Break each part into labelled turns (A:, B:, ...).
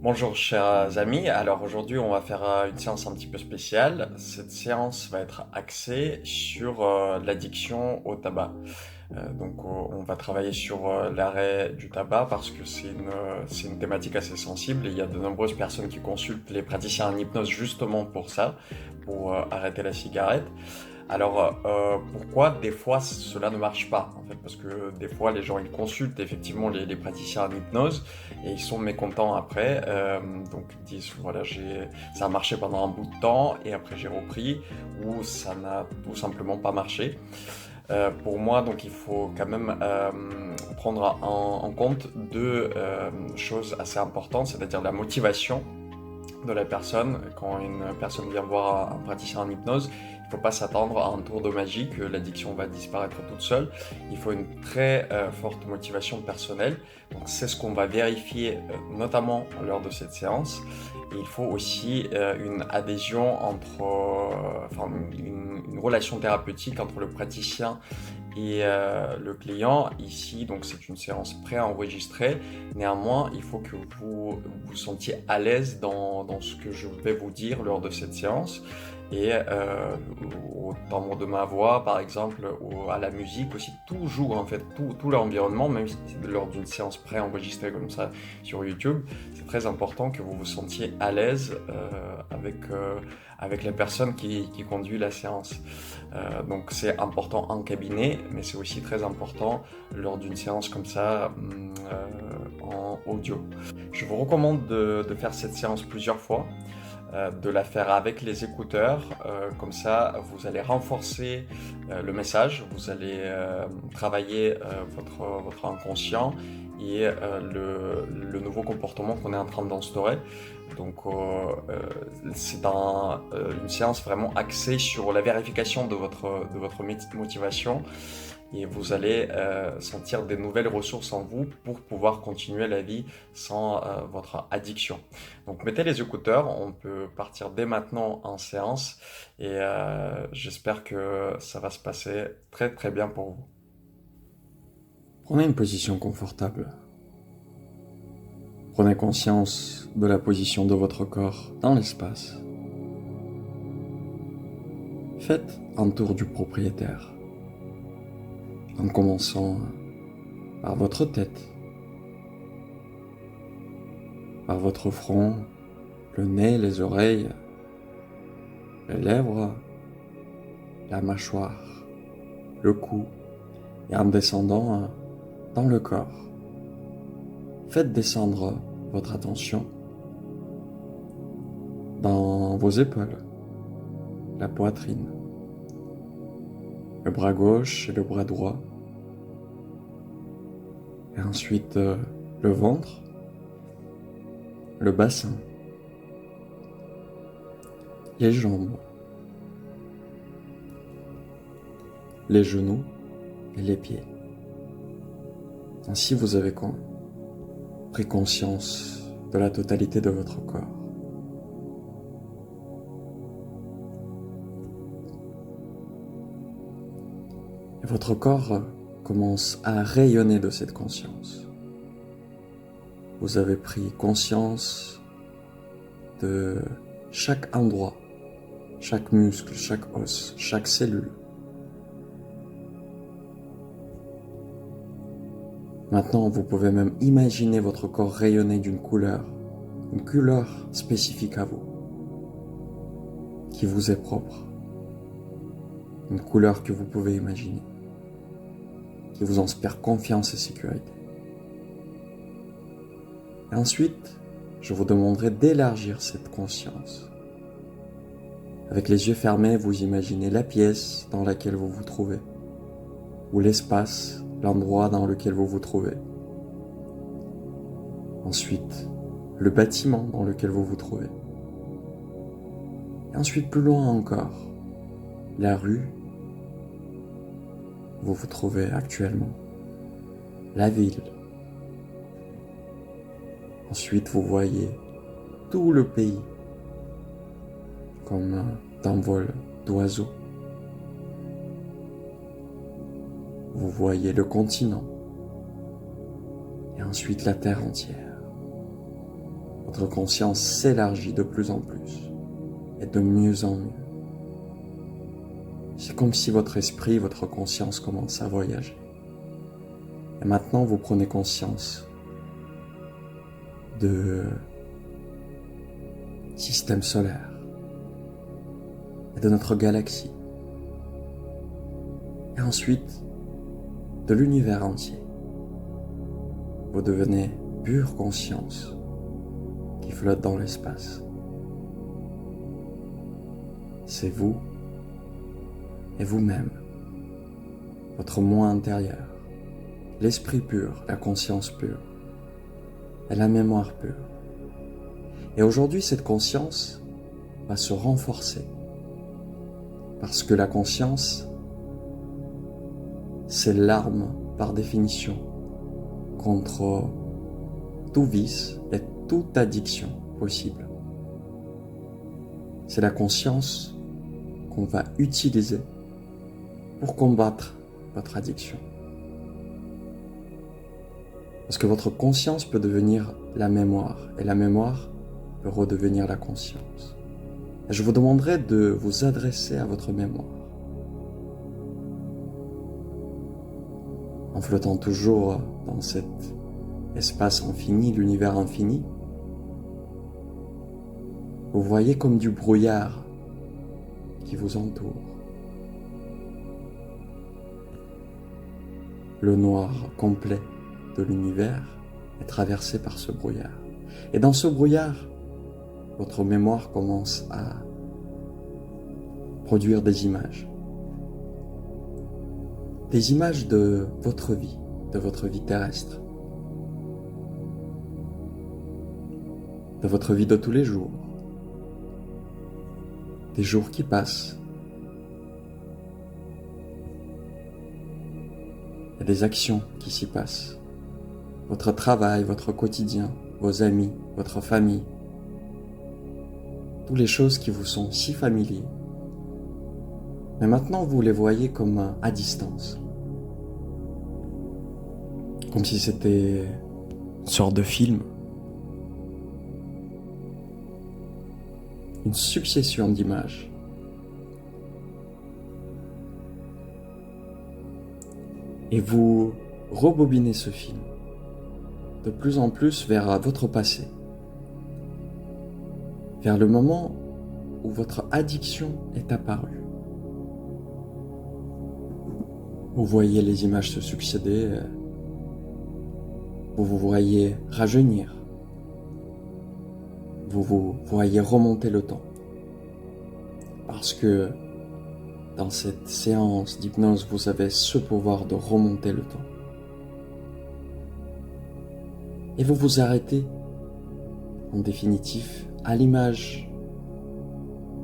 A: Bonjour chers amis, alors aujourd'hui on va faire une séance un petit peu spéciale. Cette séance va être axée sur l'addiction au tabac. On va travailler sur l'arrêt du tabac parce que c'est une thématique assez sensible et il y a de nombreuses personnes qui consultent les praticiens en hypnose justement pour ça, pour arrêter la cigarette. Alors, pourquoi des fois cela ne marche pas en fait? Parce que des fois les gens ils consultent effectivement les praticiens en hypnose et ils sont mécontents après. Donc ils disent voilà ça a marché pendant un bout de temps et après j'ai repris ou ça n'a tout simplement pas marché. Pour moi donc il faut quand même prendre en compte deux choses assez importantes, c'est-à-dire la motivation de la personne. Quand une personne vient voir un praticien en hypnose, il ne faut pas s'attendre à un tour de magie que l'addiction va disparaître toute seule. Il faut une très forte motivation personnelle. Donc c'est ce qu'on va vérifier notamment lors de cette séance. Et il faut aussi une adhésion enfin une relation thérapeutique entre le praticien et le client. Ici, donc c'est une séance préenregistrée. Néanmoins, il faut que vous vous sentiez à l'aise dans ce que je vais vous dire lors de cette séance. Et au timbre de ma voix, par exemple, ou à la musique aussi, tout joue en fait, tout l'environnement, même si lors d'une séance préenregistrée comme ça sur YouTube, c'est très important que vous vous sentiez à l'aise avec la personne qui conduit la séance. Donc c'est important en cabinet, mais c'est aussi très important lors d'une séance comme ça en audio. Je vous recommande de faire cette séance plusieurs fois, de la faire avec les écouteurs, comme ça vous allez renforcer le message, vous allez travailler votre inconscient et le nouveau comportement qu'on est en train d'instaurer. Donc c'est une séance vraiment axée sur la vérification de votre motivation et vous allez sentir des nouvelles ressources en vous pour pouvoir continuer la vie sans votre addiction. Donc mettez les écouteurs, on peut partir dès maintenant en séance et j'espère que ça va se passer très très bien pour vous. Prenez une position confortable. Prenez conscience de la position de votre corps dans l'espace. Faites un tour du propriétaire, en commençant par votre tête, par votre front, le nez, les oreilles, les lèvres, la mâchoire, le cou, et en descendant dans le corps. Faites descendre votre attention dans vos épaules, la poitrine, le bras gauche et le bras droit, et ensuite le ventre, le bassin, les jambes, les genoux et les pieds. Ainsi vous avez pris conscience de la totalité de votre corps. Et votre corps commence à rayonner de cette conscience. Vous avez pris conscience de chaque endroit, chaque muscle, chaque os, chaque cellule. Maintenant, vous pouvez même imaginer votre corps rayonner d'une couleur, une couleur spécifique à vous, qui vous est propre, une couleur que vous pouvez imaginer, qui vous inspire confiance et sécurité. Et ensuite, je vous demanderai d'élargir cette conscience. Avec les yeux fermés, vous imaginez la pièce dans laquelle vous vous trouvez, ou l'espace, l'endroit dans lequel vous vous trouvez. Ensuite, le bâtiment dans lequel vous vous trouvez. Et ensuite, plus loin encore, la rue où vous vous trouvez actuellement, la ville. Ensuite, vous voyez tout le pays comme d'un vol d'oiseaux. Vous voyez le continent et ensuite la terre entière. votre conscience s'élargit de plus en plus et de mieux en mieux. C'est comme si votre esprit, votre conscience commence à voyager. Et maintenant, vous prenez conscience de système solaire et de notre galaxie. Et ensuite, de l'univers entier. Vous devenez pure conscience qui flotte dans l'espace. C'est vous et vous-même, votre moi intérieur, l'esprit pur, la conscience pure et la mémoire pure. Et aujourd'hui, cette conscience va se renforcer parce que la conscience, c'est l'arme par définition contre tout vice et toute addiction possible. C'est la conscience qu'on va utiliser pour combattre votre addiction. Parce que votre conscience peut devenir la mémoire et la mémoire peut redevenir la conscience. Et je vous demanderai de vous adresser à votre mémoire. En flottant toujours dans cet espace infini, l'univers infini, vous voyez comme du brouillard qui vous entoure. Le noir complet de l'univers est traversé par ce brouillard. Et dans ce brouillard, votre mémoire commence à produire des images. Des images de votre vie terrestre, de votre vie de tous les jours, des jours qui passent, et des actions qui s'y passent, votre travail, votre quotidien, vos amis, votre famille, toutes les choses qui vous sont si familières. Mais maintenant, vous les voyez comme à distance. Comme si c'était une sorte de film. Une succession d'images. Et vous rebobinez ce film de plus en plus vers votre passé. Vers le moment où votre addiction est apparue. Vous voyez les images se succéder, vous vous voyez rajeunir, vous vous voyez remonter le temps. Parce que dans cette séance d'hypnose, vous avez ce pouvoir de remonter le temps. Et vous vous arrêtez, en définitive, à l'image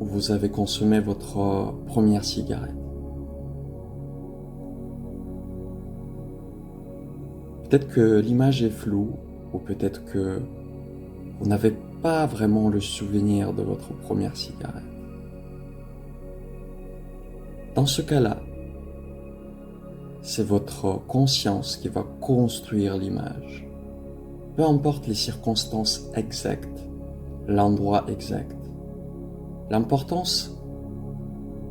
A: où vous avez consommé votre première cigarette. Peut-être que l'image est floue, ou peut-être que vous n'avez pas vraiment le souvenir de votre première cigarette. Dans ce cas-là, c'est votre conscience qui va construire l'image. Peu importe les circonstances exactes, l'endroit exact. L'importance,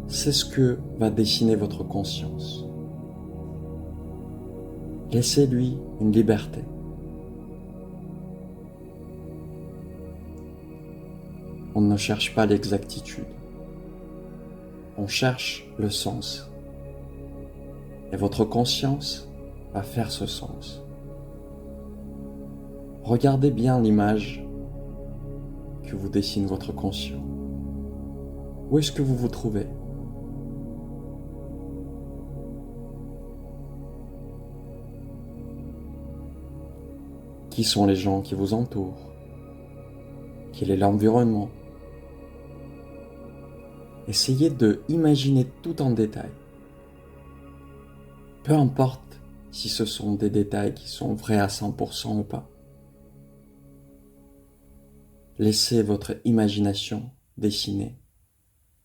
A: c'est ce que va dessiner votre conscience. Laissez-lui une liberté. On ne cherche pas l'exactitude. On cherche le sens. Et votre conscience va faire ce sens. Regardez bien l'image que vous dessine votre conscient. Où est-ce que vous vous trouvez ? Qui sont les gens qui vous entourent ? Quel est l'environnement ? Essayez de imaginer tout en détail. Peu importe si ce sont des détails qui sont vrais à 100% ou pas. Laissez votre imagination dessiner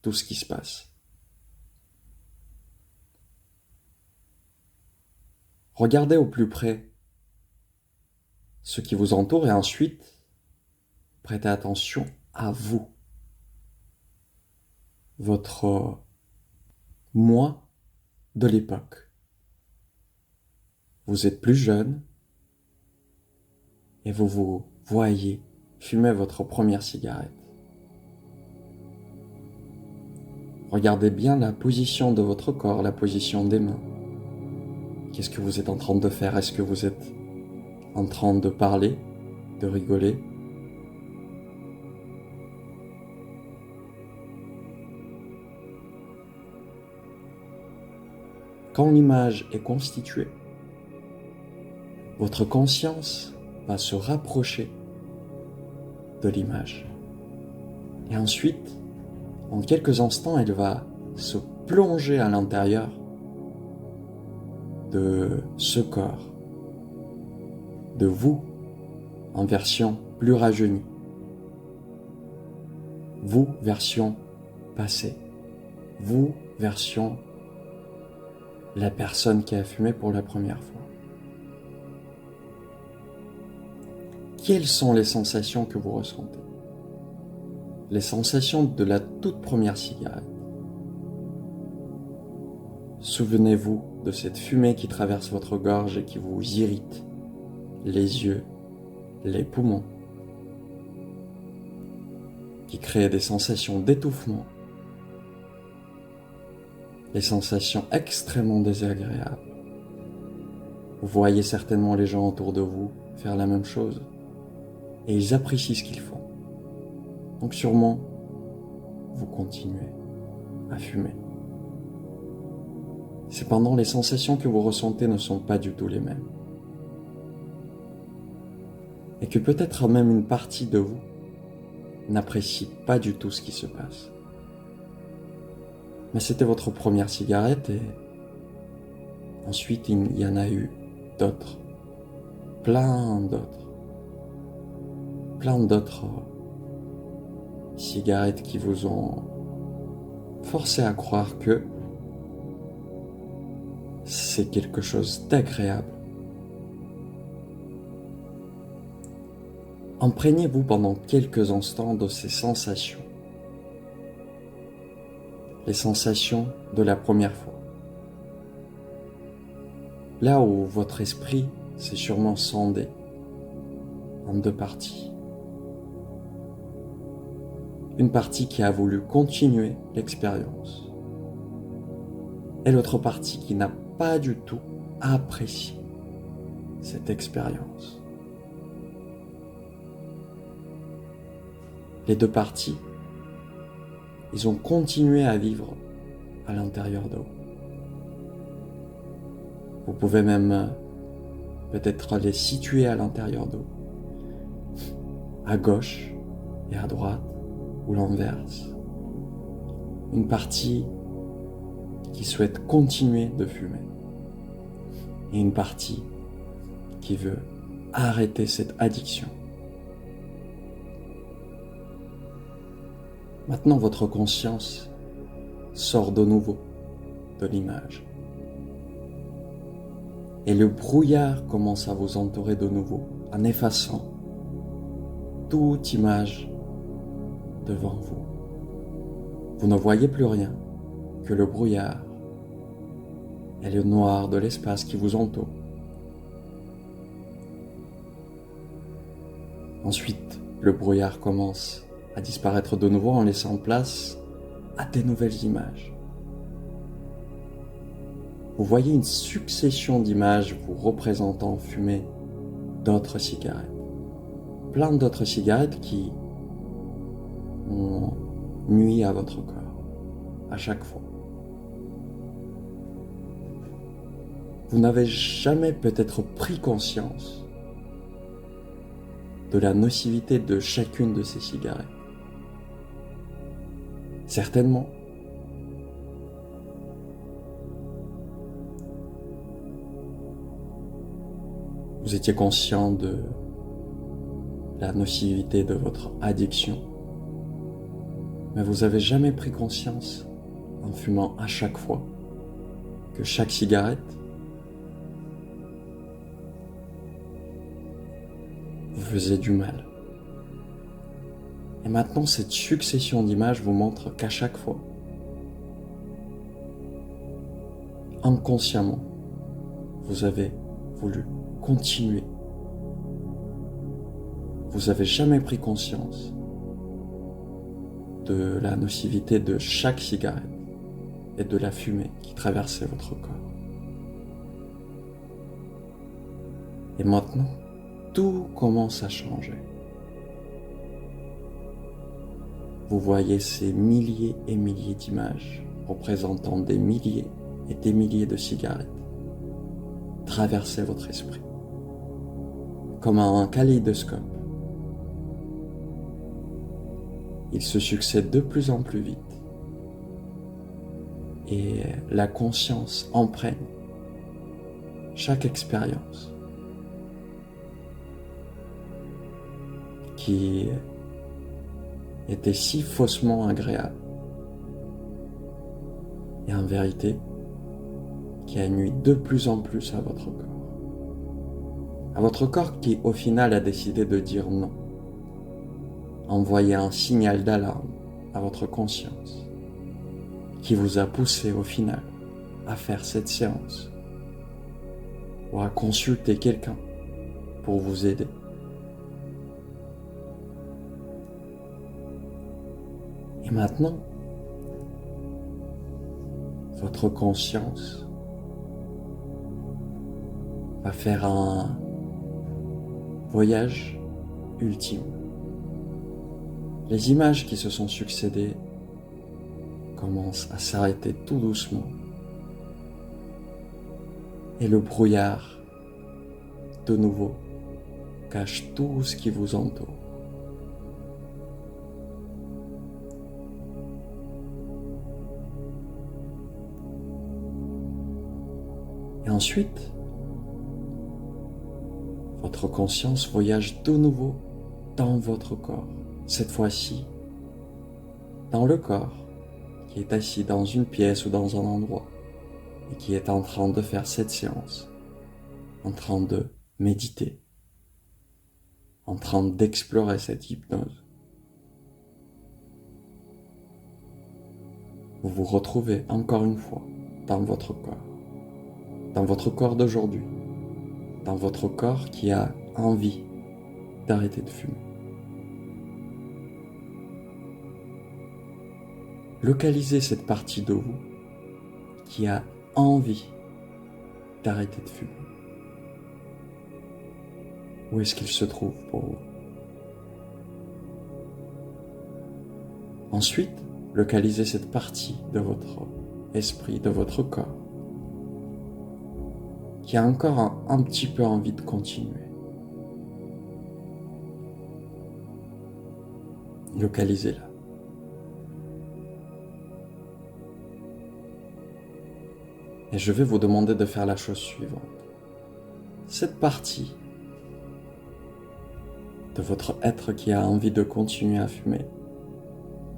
A: tout ce qui se passe. Regardez au plus près ce qui vous entoure et ensuite, prêter attention à vous, votre moi de l'époque. Vous êtes plus jeune et vous vous voyez fumer votre première cigarette. Regardez bien la position de votre corps, la position des mains. Qu'est-ce que vous êtes en train de faire? Est-ce que vous êtes en train de parler, de rigoler? Quand l'image est constituée, votre conscience va se rapprocher de l'image. Et ensuite, en quelques instants, elle va se plonger à l'intérieur de ce corps, de vous, en version plus rajeunie. Vous, version passée. Vous, version la personne qui a fumé pour la première fois. Quelles sont les sensations que vous ressentez? Les sensations de la toute première cigarette. Souvenez-vous de cette fumée qui traverse votre gorge et qui vous irrite les yeux, les poumons, qui crée des sensations d'étouffement, des sensations extrêmement désagréables. Vous voyez certainement les gens autour de vous faire la même chose et ils apprécient ce qu'ils font. Donc sûrement, vous continuez à fumer. Cependant, les sensations que vous ressentez ne sont pas du tout les mêmes. Et que peut-être même une partie de vous n'apprécie pas du tout ce qui se passe. Mais c'était votre première cigarette et ensuite il y en a eu d'autres. Plein d'autres cigarettes qui vous ont forcé à croire que c'est quelque chose d'agréable. Imprégnez-vous pendant quelques instants de ces sensations. Les sensations de la première fois. Là où votre esprit s'est sûrement scindé en deux parties. Une partie qui a voulu continuer l'expérience et l'autre partie qui n'a pas du tout apprécié cette expérience. Les deux parties, ils ont continué à vivre à l'intérieur de vous. Vous pouvez même peut-être les situer à l'intérieur de vous, à gauche et à droite, ou l'inverse. Une partie qui souhaite continuer de fumer et une partie qui veut arrêter cette addiction. Maintenant, votre conscience sort de nouveau de l'image. Et le brouillard commence à vous entourer de nouveau en effaçant toute image devant vous. Vous ne voyez plus rien que le brouillard et le noir de l'espace qui vous entoure. Ensuite, le brouillard commence à disparaître de nouveau en laissant place à des nouvelles images. Vous voyez une succession d'images vous représentant fumer d'autres cigarettes. Plein d'autres cigarettes qui ont nui à votre corps, à chaque fois. Vous n'avez jamais peut-être pris conscience de la nocivité de chacune de ces cigarettes. Certainement. Vous étiez conscient de la nocivité de votre addiction, mais vous n'avez jamais pris conscience, en fumant à chaque fois, que chaque cigarette vous faisait du mal. Et maintenant, cette succession d'images vous montre qu'à chaque fois, inconsciemment, vous avez voulu continuer. Vous n'avez jamais pris conscience de la nocivité de chaque cigarette et de la fumée qui traversait votre corps. Et maintenant, tout commence à changer. Vous voyez ces milliers et milliers d'images représentant des milliers et des milliers de cigarettes traverser votre esprit, comme un kaléidoscope. Ils se succèdent de plus en plus vite et la conscience imprègne chaque expérience qui était si faussement agréable et en vérité qui a nui de plus en plus à votre corps. À votre corps qui au final a décidé de dire non, envoyer un signal d'alarme à votre conscience qui vous a poussé au final à faire cette séance ou à consulter quelqu'un pour vous aider. Et maintenant, votre conscience va faire un voyage ultime. Les images qui se sont succédées commencent à s'arrêter tout doucement et le brouillard, de nouveau, cache tout ce qui vous entoure. Et ensuite, votre conscience voyage de nouveau dans votre corps. Cette fois-ci, dans le corps qui est assis dans une pièce ou dans un endroit et qui est en train de faire cette séance, en train de méditer, en train d'explorer cette hypnose. Vous vous retrouvez encore une fois dans votre corps d'aujourd'hui, dans votre corps qui a envie d'arrêter de fumer. Localisez cette partie de vous qui a envie d'arrêter de fumer. Où est-ce qu'il se trouve pour vous? Ensuite, localisez cette partie de votre esprit, de votre corps, qui a encore un petit peu envie de continuer. Localisez-la. Et je vais vous demander de faire la chose suivante. Cette partie de votre être qui a envie de continuer à fumer,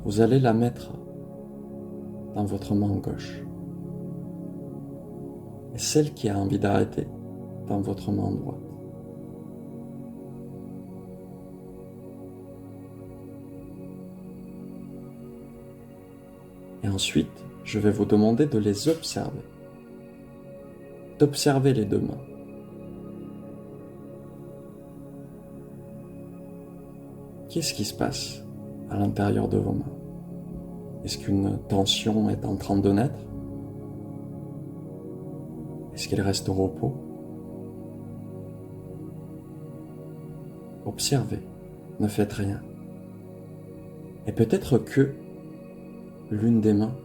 A: vous allez la mettre dans votre main gauche. Et celle qui a envie d'arrêter dans votre main droite. Et ensuite, je vais vous demander de les observer. D'observer les deux mains. Qu'est-ce qui se passe à l'intérieur de vos mains? Est-ce qu'une tension est en train de naître? Est-ce qu'elle reste au repos? Observez, ne faites rien. Et peut-être que l'une des mains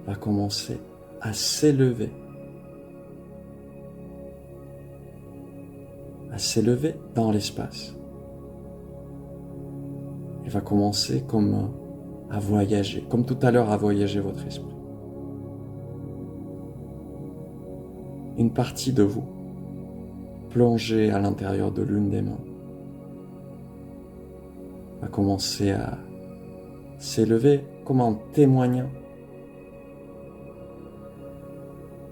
A: va commencer à s'élever. À s'élever dans l'espace. Elle va commencer comme à voyager, comme tout à l'heure à voyager votre esprit. Une partie de vous, plongée à l'intérieur de l'une des mains, va commencer à s'élever comme en témoignant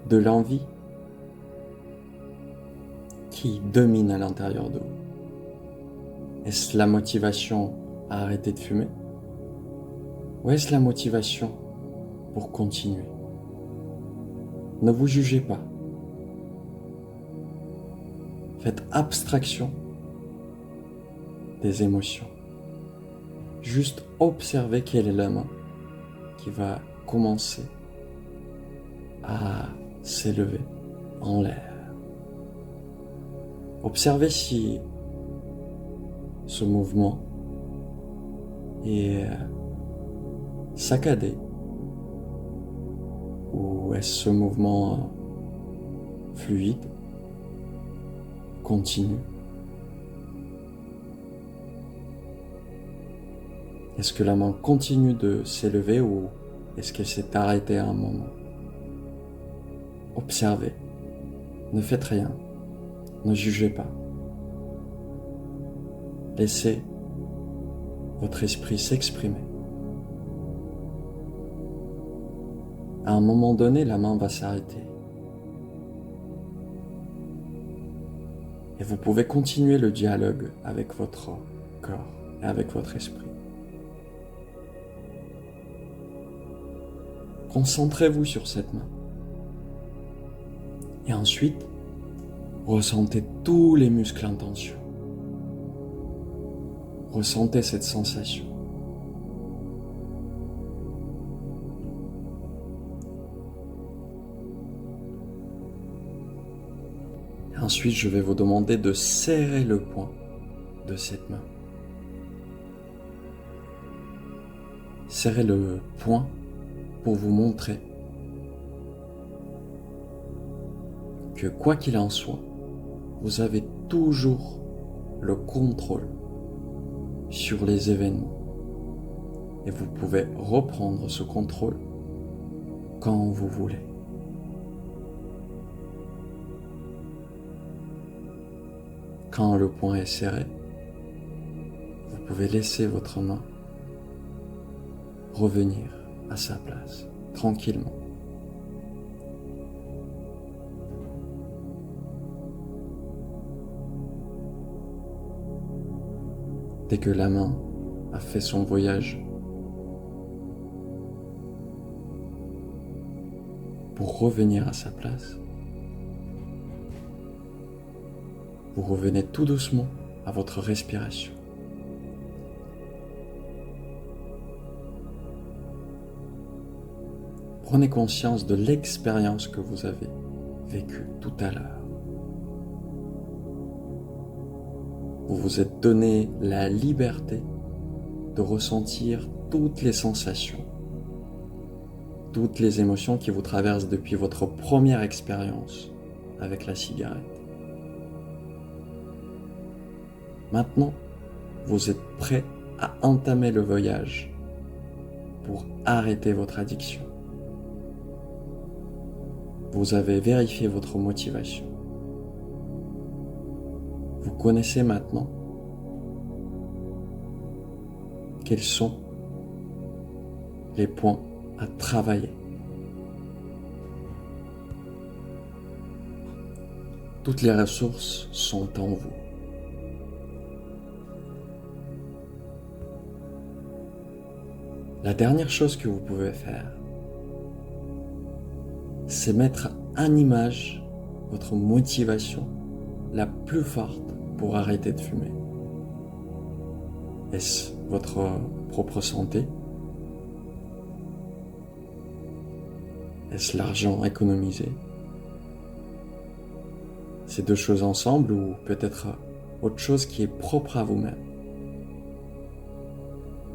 A: de l'envie qui domine à l'intérieur de vous. Est-ce la motivation à arrêter de fumer? Ou est-ce la motivation pour continuer? Ne vous jugez pas. Faites abstraction des émotions. Juste observez quelle est la main qui va commencer à s'élever en l'air. Observez si ce mouvement est saccadé ou est-ce ce mouvement fluide, continu. Est-ce que la main continue de s'élever ou est-ce qu'elle s'est arrêtée à un moment? Observez, ne faites rien, ne jugez pas. Laissez votre esprit s'exprimer. À un moment donné, la main va s'arrêter. Et vous pouvez continuer le dialogue avec votre corps et avec votre esprit. Concentrez-vous sur cette main. Et ensuite, ressentez tous les muscles en tension. Ressentez cette sensation. Et ensuite, je vais vous demander de serrer le poing de cette main. Serrez le poing pour vous montrer que quoi qu'il en soit, vous avez toujours le contrôle sur les événements et vous pouvez reprendre ce contrôle quand vous voulez. Quand le poing est serré, vous pouvez laisser votre main revenir à sa place, tranquillement. Dès que la main a fait son voyage pour revenir à sa place, vous revenez tout doucement à votre respiration. Prenez conscience de l'expérience que vous avez vécue tout à l'heure. Vous vous êtes donné la liberté de ressentir toutes les sensations, toutes les émotions qui vous traversent depuis votre première expérience avec la cigarette. Maintenant, vous êtes prêt à entamer le voyage pour arrêter votre addiction. Vous avez vérifié votre motivation. Vous connaissez maintenant quels sont les points à travailler. Toutes les ressources sont en vous. La dernière chose que vous pouvez faire, c'est mettre en image votre motivation la plus forte pour arrêter de fumer. Est-ce votre propre santé? Est-ce l'argent économisé? Ces deux choses ensemble ou peut-être autre chose qui est propre à vous-même?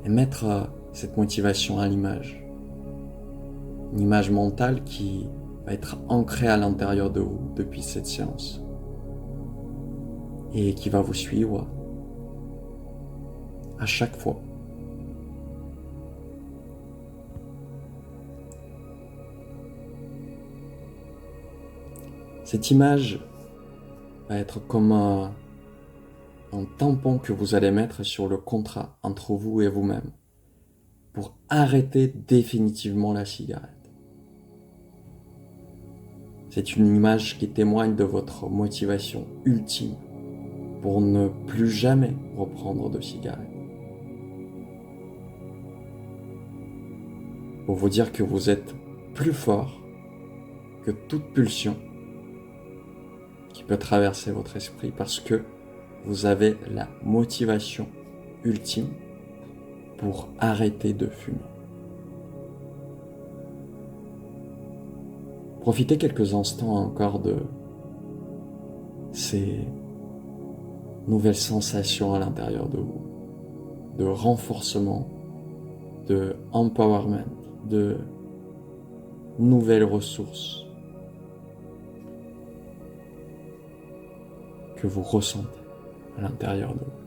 A: Et mettre cette motivation à l'image. Une image mentale qui va être ancrée à l'intérieur de vous depuis cette séance. Et qui va vous suivre à chaque fois. Cette image va être comme un tampon que vous allez mettre sur le contrat entre vous et vous-même pour arrêter définitivement la cigarette. C'est une image qui témoigne de votre motivation ultime pour ne plus jamais reprendre de cigarette. pour vous dire que vous êtes plus fort que toute pulsion qui peut traverser votre esprit parce que vous avez la motivation ultime pour arrêter de fumer. Profitez quelques instants encore de ces nouvelles sensations à l'intérieur de vous, de renforcement, de empowerment, de nouvelles ressources que vous ressentez à l'intérieur de vous.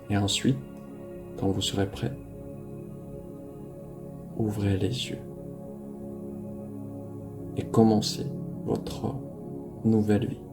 A: Et ensuite, quand vous serez prêt, ouvrez les yeux et commencez votre nouvelle vie.